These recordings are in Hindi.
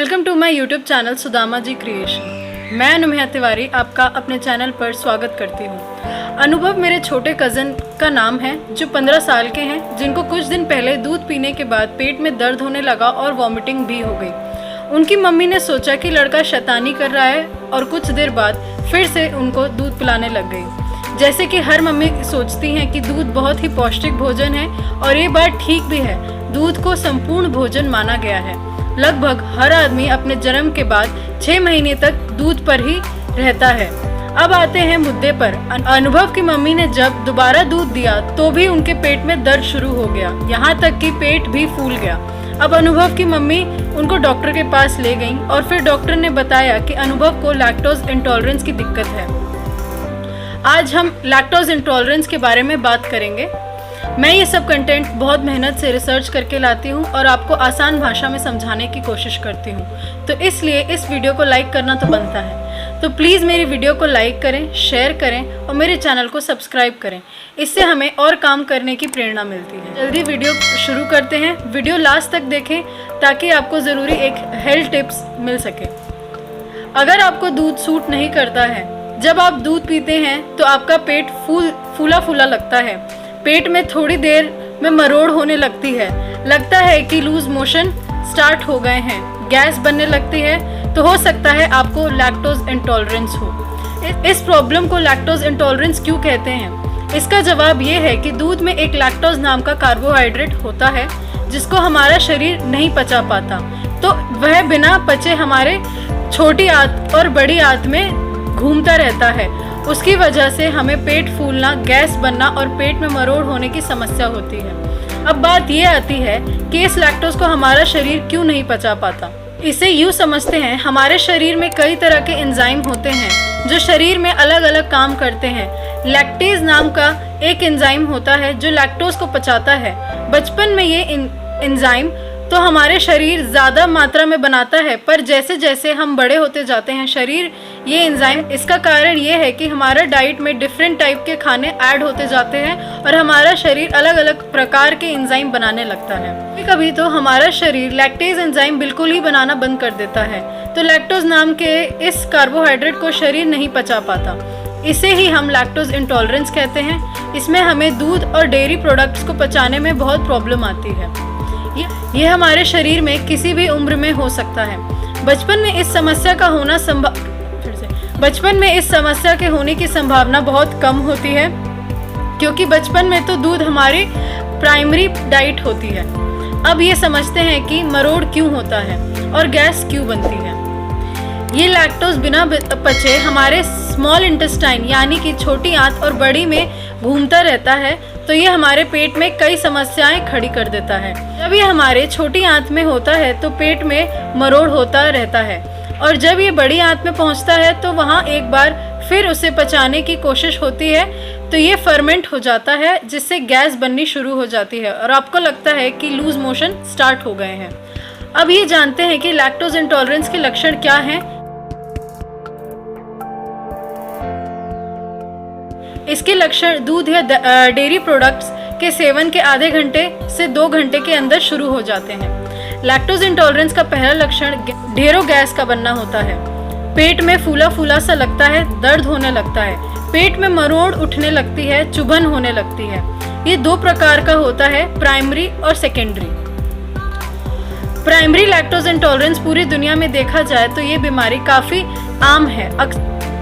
Welcome to my YouTube channel Sudama ji creation. मैं अनुमेया तिवारी आपका अपने चैनल पर स्वागत करती हूँ। अनुभव मेरे छोटे कज़न का नाम है जो 15 साल के हैं, जिनको कुछ दिन पहले दूध पीने के बाद पेट में दर्द होने लगा और वॉमिटिंग भी हो गई। उनकी मम्मी ने सोचा कि लड़का शैतानी कर रहा है और कुछ देर बाद फिर से उनको दूध पिलाने लग गई। जैसे कि हर मम्मी सोचती हैं कि दूध बहुत ही पौष्टिक भोजन है और ये बात ठीक भी है। दूध को संपूर्ण भोजन माना गया है। लगभग हर आदमी अपने जन्म के बाद 6 महीने तक दूध पर ही रहता है। अब आते हैं मुद्दे पर। अनुभव की मम्मी ने जब दोबारा दूध दिया तो भी उनके पेट में दर्द शुरू हो गया, यहाँ तक कि पेट भी फूल गया। अब अनुभव की मम्मी उनको डॉक्टर के पास ले गईं और फिर डॉक्टर ने बताया कि अनुभव को लैक्टोज इंटॉलरेंस की दिक्कत है। आज हम लैक्टोज इंटॉलरेंस के बारे में बात करेंगे। मैं ये सब कंटेंट बहुत मेहनत से रिसर्च करके लाती हूँ और आपको आसान भाषा में समझाने की कोशिश करती हूँ, तो इसलिए इस वीडियो को लाइक करना तो बनता है। तो प्लीज़ मेरी वीडियो को लाइक करें, शेयर करें और मेरे चैनल को सब्सक्राइब करें। इससे हमें और काम करने की प्रेरणा मिलती है। जल्दी वीडियो शुरू करते हैं। वीडियो लास्ट तक देखें ताकि आपको ज़रूरी एक हेल्थ टिप्स मिल सके। अगर आपको दूध सूट नहीं करता है, जब आप दूध पीते हैं तो आपका पेट फूला फूला लगता है। पेट में थोड़ी देर में मरोड़ होने लगती है, लगता है कि लूज मोशन स्टार्ट हो गए हैं, गैस बनने लगती है, तो हो सकता है आपको लैक्टोज इंटॉलरेंस हो। इस प्रॉब्लम को लैक्टोज इंटॉलरेंस क्यों कहते हैं? इसका जवाब ये है कि दूध में एक लैक्टोज नाम का कार्बोहाइड्रेट होता है जिसको हमारा शरीर नहीं पचा पाता, तो वह बिना पचे हमारे छोटी आंत और बड़ी आंत में घूमता रहता है। उसकी वजह से हमें पेट फूलना, गैस बनना और पेट में मरोड़ होने की समस्या होती है। अब बात ये आती है कि इस लैक्टोज को हमारा शरीर क्यों नहीं पचा पाता। इसे यूँ समझते हैं, हमारे शरीर में कई तरह के एंजाइम होते हैं जो शरीर में अलग अलग काम करते हैं। लैक्टेज नाम का एक एंजाइम होता है जो लैक्टोज को पचाता है। बचपन में ये एंजाइम तो हमारे शरीर ज़्यादा मात्रा में बनाता है, पर जैसे जैसे हम बड़े होते जाते हैं शरीर ये एंजाइम, इसका कारण ये है कि हमारा डाइट में डिफरेंट टाइप के खाने ऐड होते जाते हैं और हमारा शरीर अलग अलग प्रकार के एंजाइम बनाने लगता है। कभी कभी तो हमारा शरीर लैक्टेज एंजाइम बिल्कुल ही बनाना बंद कर देता है, तो लैक्टोज नाम के इस कार्बोहाइड्रेट को शरीर नहीं पचा पाता। इसे ही हम लैक्टोज इंटॉलरेंस कहते हैं। इसमें हमें दूध और डेयरी प्रोडक्ट्स को पचाने में बहुत प्रॉब्लम आती है। ये हमारे शरीर में किसी भी उम्र में हो सकता है। बचपन में इस समस्या के होने की संभावना बहुत कम होती है, क्योंकि बचपन में तो दूध हमारी प्राइमरी डाइट होती है। अब ये समझते हैं कि मरोड़ क्यों होता है और गैस क्यों बनती है। ये लैक्टोज बिना पचे हमारे स्मॉल इंटेस्टाइन यानी कि छोटी आंत और बड़ी में घूमता रहता है, तो ये हमारे पेट में कई समस्याएं खड़ी कर देता है। जब ये हमारे छोटी आंत में होता है तो पेट में मरोड़ होता रहता है, और जब ये बड़ी आंत में पहुंचता है तो वहाँ एक बार फिर उसे पचाने की कोशिश होती है, तो ये फर्मेंट हो जाता है जिससे गैस बननी शुरू हो जाती है और आपको लगता है कि लूज मोशन स्टार्ट हो गए हैं। अब ये जानते हैं कि लैक्टोज इंटॉलरेंस के लक्षण क्या हैं। इसके लक्षण दूध या डेयरी प्रोडक्ट्स के सेवन के आधे घंटे से 2 घंटे के अंदर शुरू हो जाते हैं। लैक्टोज इंटॉलरेंस का पहला लक्षण ढेरों गैस का बनना होता है। पेट में फूला फूला सा लगता है, दर्द होने लगता है, पेट में मरोड़ उठने लगती है, चुभन होने लगती है। ये 2 प्रकार का होता है, प्राइमरी और सेकेंडरी। प्राइमरी लैक्टोज इंटॉलरेंस पूरी दुनिया में देखा जाए तो ये बीमारी काफ़ी आम है।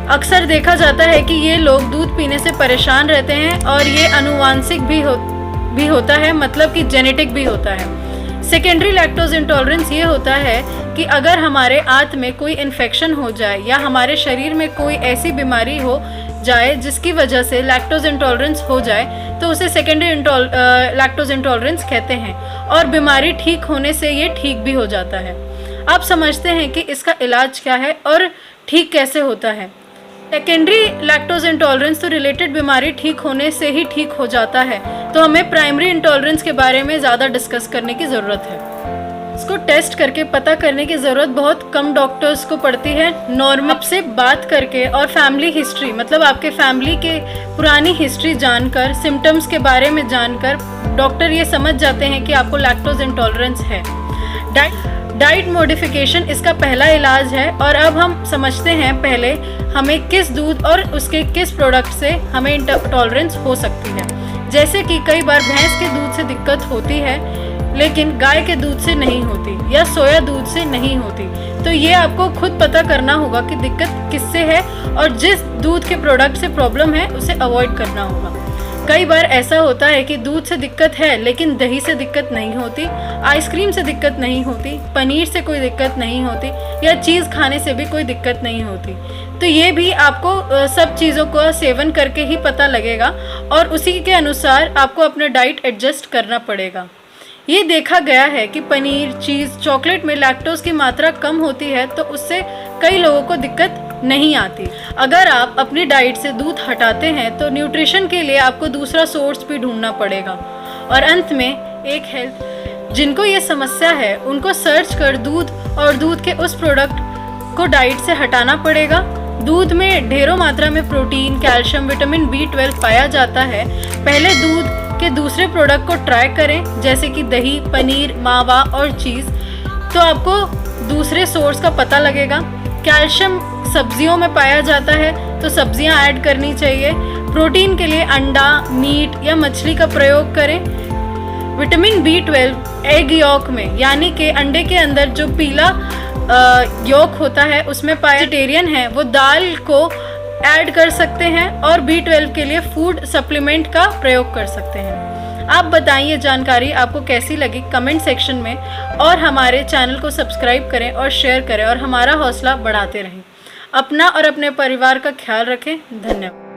अक्सर देखा जाता है कि ये लोग दूध पीने से परेशान रहते हैं और ये आनुवांशिक भी होता है, मतलब कि जेनेटिक भी होता है। सेकेंडरी लैक्टोज इंटॉलरेंस ये होता है कि अगर हमारे आंत में कोई इन्फेक्शन हो जाए या हमारे शरीर में कोई ऐसी बीमारी हो जाए जिसकी वजह से लैक्टोज इंटॉलरेंस हो जाए, तो उसे सेकेंडरी लैक्टोज इंटॉलरेंस कहते हैं, और बीमारी ठीक होने से ये ठीक भी हो जाता है। आप समझते हैं कि इसका इलाज क्या है और ठीक कैसे होता है। सेकेंडरी लैक्टोज इंटॉलरेंस तो रिलेटेड बीमारी ठीक होने से ही ठीक हो जाता है, तो हमें प्राइमरी इंटॉलरेंस के बारे में ज़्यादा डिस्कस करने की ज़रूरत है। इसको टेस्ट करके पता करने की ज़रूरत बहुत कम डॉक्टर्स को पड़ती है। नॉर्मल से बात करके और फैमिली हिस्ट्री, मतलब आपके फैमिली के पुरानी हिस्ट्री जानकर, सिम्टम्स के बारे में जानकर डॉक्टर ये समझ जाते हैं कि आपको लैक्टोज इंटॉलरेंस है। डाइट मॉडिफिकेशन इसका पहला इलाज है। और अब हम समझते हैं पहले हमें किस दूध और उसके किस प्रोडक्ट से हमें इंटॉलरेंस हो सकती है। जैसे कि कई बार भैंस के दूध से दिक्कत होती है लेकिन गाय के दूध से नहीं होती या सोया दूध से नहीं होती, तो ये आपको खुद पता करना होगा कि दिक्कत किससे है और जिस दूध के प्रोडक्ट से प्रॉब्लम है उसे अवॉइड करना होगा। कई बार ऐसा होता है कि दूध से दिक्कत है लेकिन दही से दिक्कत नहीं होती, आइसक्रीम से दिक्कत नहीं होती, पनीर से कोई दिक्कत नहीं होती या चीज़ खाने से भी कोई दिक्कत नहीं होती। तो ये भी आपको सब चीज़ों का सेवन करके ही पता लगेगा और उसी के अनुसार आपको अपना डाइट एडजस्ट करना पड़ेगा। ये देखा गया है कि पनीर, चीज़, चॉकलेट में लैक्टोज की मात्रा कम होती है तो उससे कई लोगों को दिक्कत नहीं आती। अगर आप अपनी डाइट से दूध हटाते हैं तो न्यूट्रिशन के लिए आपको दूसरा सोर्स भी ढूंढना पड़ेगा। और अंत में एक हेल्थ जिनको ये समस्या है उनको सर्च कर दूध और दूध के उस प्रोडक्ट को डाइट से हटाना पड़ेगा। दूध में ढेरों मात्रा में प्रोटीन, कैल्शियम, विटामिन B12 पाया जाता है। पहले दूध के दूसरे प्रोडक्ट को ट्राई करें जैसे कि दही, पनीर, मावा और चीज़, तो आपको दूसरे सोर्स का पता लगेगा। कैल्शियम सब्जियों में पाया जाता है तो सब्जियां ऐड करनी चाहिए। प्रोटीन के लिए अंडा, मीट या मछली का प्रयोग करें। विटामिन B12 एग यॉक में यानी कि अंडे के अंदर जो पीला यॉक होता है उसमें पाया। वेजिटेरियन है वो दाल को ऐड कर सकते हैं और B12 के लिए फूड सप्लीमेंट का प्रयोग कर सकते हैं। आप बताइए जानकारी आपको कैसी लगी कमेंट सेक्शन में, और हमारे चैनल को सब्सक्राइब करें और शेयर करें और हमारा हौसला बढ़ाते रहें। अपना और अपने परिवार का ख्याल रखें। धन्यवाद।